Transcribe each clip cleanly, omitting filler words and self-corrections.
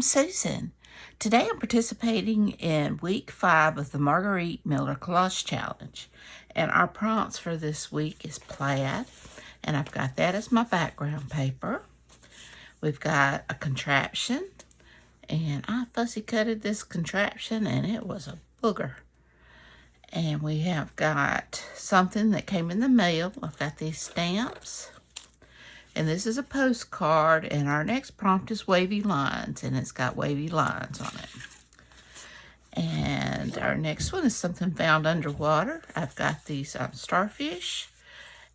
I'm Susan. Today I'm participating in week 5 of the Margarete Miller Collage Challenge. And our prompts for this week is plaid. And I've got that as my background paper. We've got a contraption. And I fussy cutted this contraption and it was a booger. And we have got something that came in the mail. I've got these stamps. And this is a postcard, and our next prompt is wavy lines, and it's got wavy lines on it. And our next one is something found underwater. I've got these starfish,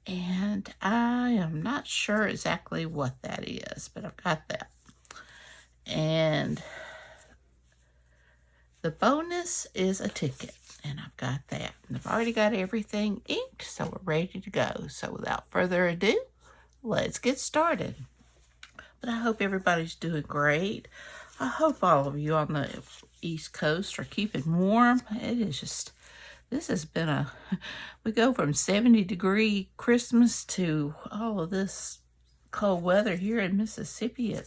and I am not sure exactly what that is, but I've got that. And the bonus is a ticket, and I've got that. And I've already got everything inked, so we're ready to go. So without further ado, let's get started. But I hope everybody's doing great. I hope all of you on the East Coast are keeping warm. It is just, this has been we go from 70-degree Christmas to all of this cold weather here in Mississippi.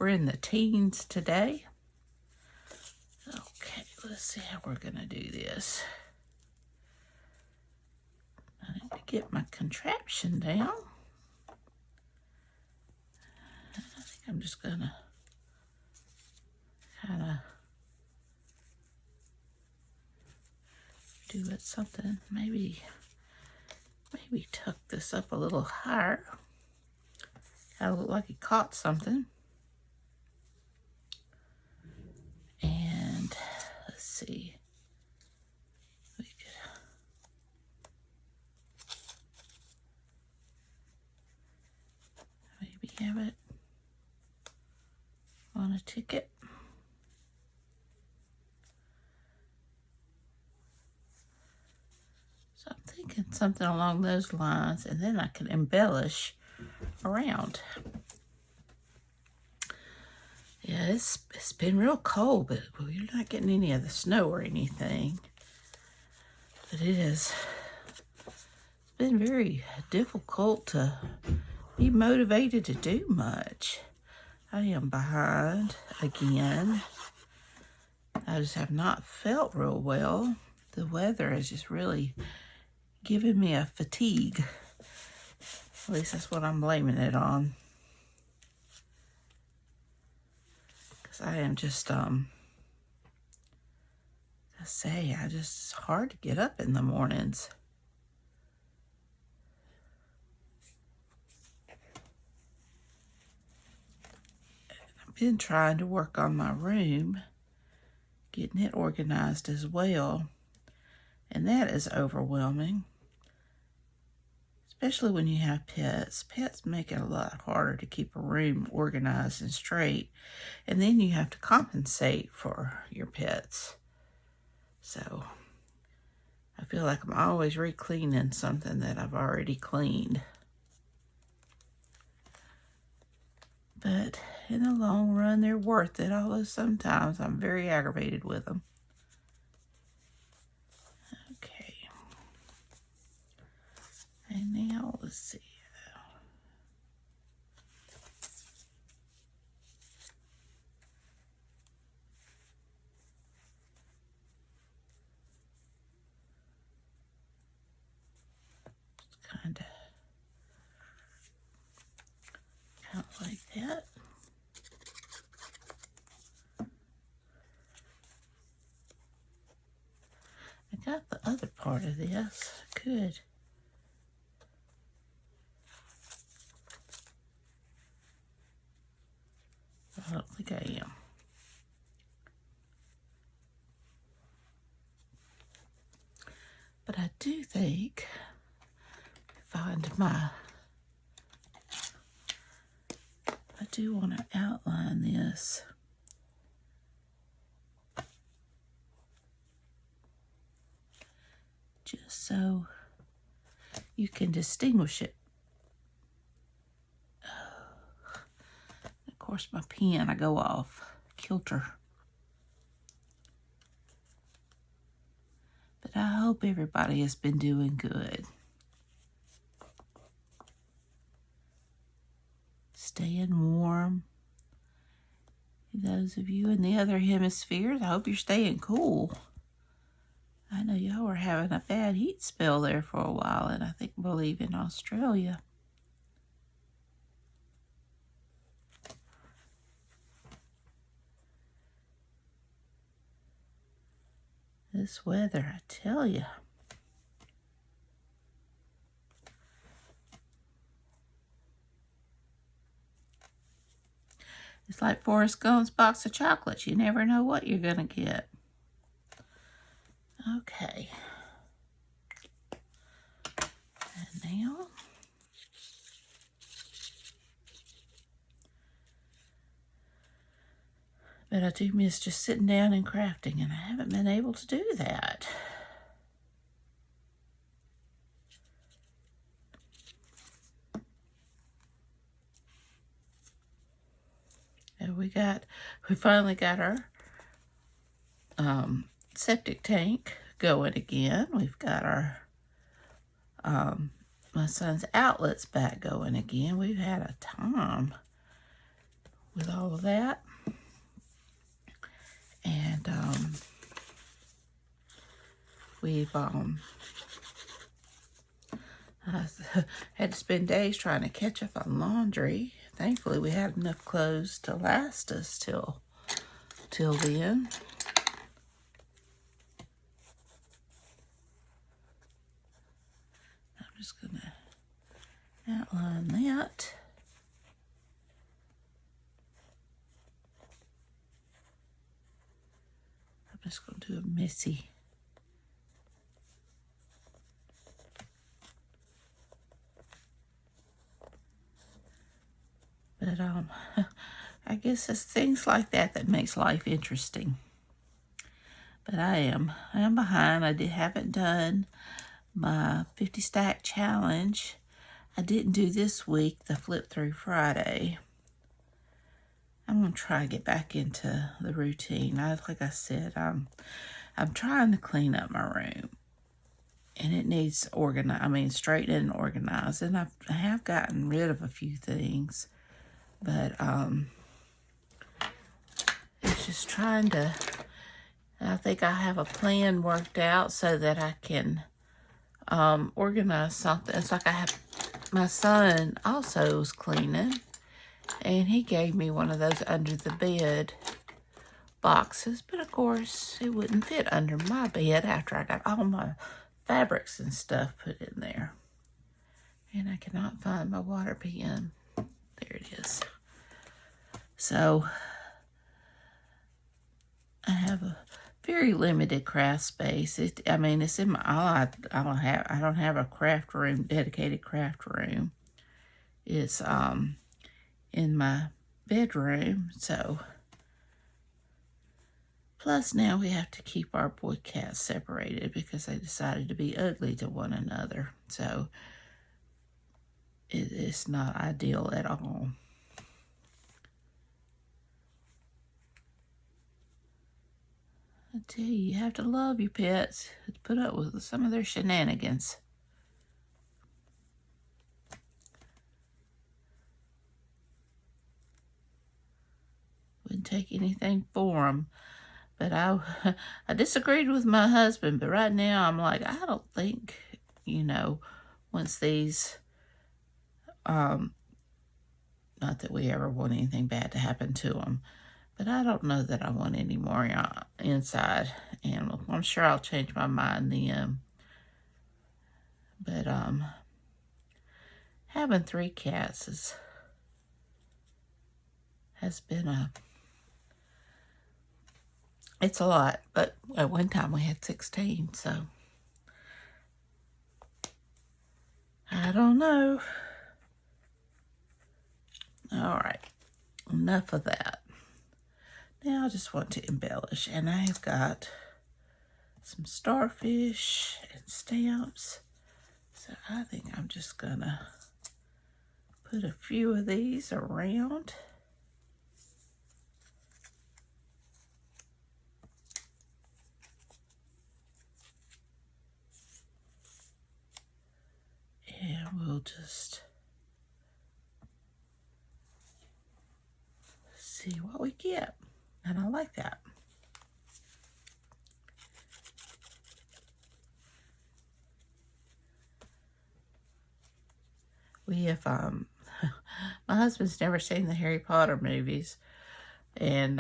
We're in the teens today. Okay, let's see how we're gonna do this. I need to get my contraption down. I'm just gonna kind of do it something, maybe tuck this up a little higher. Kind of look like it caught something. And let's see, we could maybe have it on a ticket. So I'm thinking something along those lines, and then I can embellish around. Yeah, it's been real cold, but you're not getting any of the snow or anything. But it's been very difficult to be motivated to do much. I am behind again. I just have not felt real well. The weather has just really given me a fatigue. At least that's what I'm blaming it on. Because I am just, it's hard to get up in the mornings. Been trying to work on my room, getting it organized as well, and that is overwhelming, especially when you have pets. Pets make it a lot harder to keep a room organized and straight, and then you have to compensate for your pets. So I feel like I'm always re-cleaning something that I've already cleaned. But in the long run, they're worth it, although sometimes I'm very aggravated with them. Okay. And now, let's see. Just kind of like that. I got the other part of this. Good. I don't think I am. But I do think, I do want to outline this. Just so you can distinguish it. Of course, my pen, I go off kilter. But I hope everybody has been doing good. staying warm. Those of you in the other hemispheres, I hope you're staying cool. I know y'all were having a bad heat spell there for a while, and I believe in Australia. This weather, I tell you. It's like Forrest Gump's box of chocolates. You never know what you're going to get. Okay. And now, but I do miss just sitting down and crafting, and I haven't been able to do that. And we finally got our septic tank going again. We've got our my son's outlets back going again. We've had a time with all of that. And we've I had to spend days trying to catch up on laundry. Thankfully, we had enough clothes to last us till then. I'm just gonna outline that. I'm just gonna do a messy. But I guess it's things like that that makes life interesting. But I am behind. Haven't done my 50 stack challenge. I didn't do this week the flip through Friday. I'm gonna try to get back into the routine. Like I said, I'm trying to clean up my room, and it needs straightened and organized. And I have gotten rid of a few things, but it's just trying to. I think I have a plan worked out so that I can organize something. It's like my son also was cleaning, and he gave me one of those under the bed boxes, but of course it wouldn't fit under my bed after I got all my fabrics and stuff put in there. And I cannot find my water pen. There it is. So I have a very limited craft space. It's in my, I don't have a craft room, dedicated craft room. It's in my bedroom. So plus now we have to keep our boy cats separated because they decided to be ugly to one another. So it's not ideal at all. I tell you, you have to love your pets to put up with some of their shenanigans. Wouldn't take anything for them. But I disagreed with my husband, but right now I'm like, I don't think, once these, not that we ever want anything bad to happen to them, but I don't know that I want any more inside animals. I'm sure I'll change my mind then. But having 3 cats has been it's a lot. But at one time we had 16, so I don't know. All right, enough of that. Now I just want to embellish, and I've got some starfish and stamps. So I think I'm just gonna put a few of these around. And we'll just see what we get. And I like that. We have, my husband's never seen the Harry Potter movies. And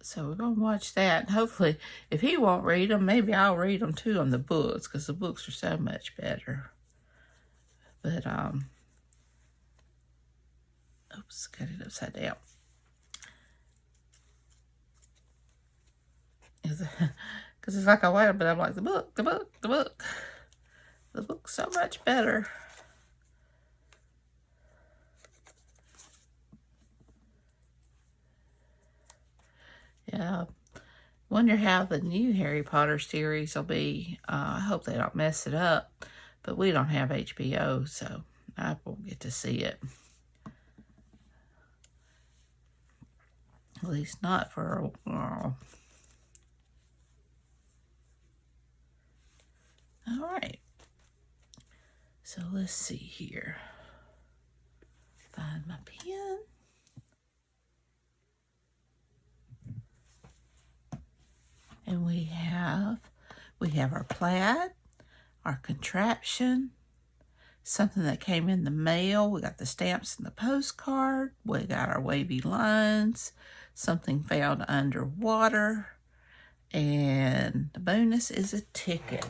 so we're going to watch that. And hopefully, if he won't read them, maybe I'll read them too on the books, because the books are so much better. But, oops, got it upside down. Because it's like I wait, but I'm like, the book. The book's so much better. Yeah. Wonder how the new Harry Potter series will be. I hope they don't mess it up. But we don't have HBO, so I won't get to see it. At least not for a while. All right. So let's see here. Find my pen. And we have our plaid, our contraption, something that came in the mail. We got the stamps and the postcard. We got our wavy lines, something found underwater, and the bonus is a ticket.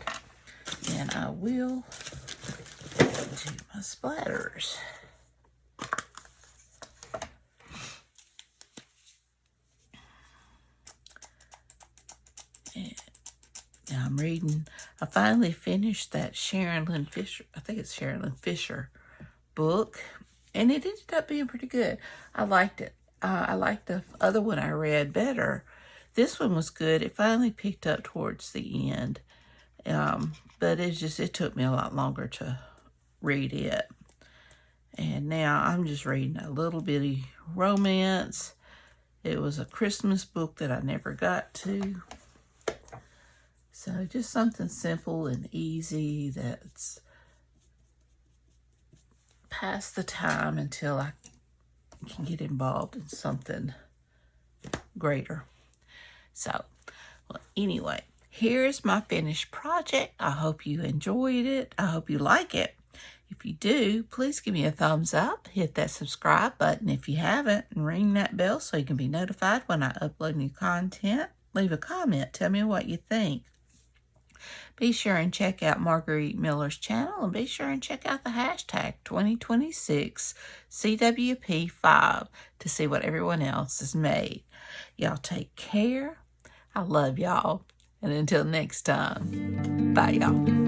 And I will do my splatters. Now I'm reading, I finally finished that Sharon Lynn Fisher, I think it's Sharon Lynn Fisher book, and it ended up being pretty good. I liked it. I liked the other one I read better. This one was good. It finally picked up towards the end, but it took me a lot longer to read it. And now I'm just reading a little bitty romance. It was a Christmas book that I never got to. So just something simple and easy that's past the time until I can get involved in something greater. So, well, anyway, here's my finished project. I hope you enjoyed it. I hope you like it. If you do, please give me a thumbs up. Hit that subscribe button if you haven't, and ring that bell so you can be notified when I upload new content. Leave a comment. Tell me what you think. Be sure and check out Margarete Miller's channel, and be sure and check out the hashtag 2026 CWP5 to see what everyone else has made. Y'all take care. I love y'all. And until next time, bye y'all.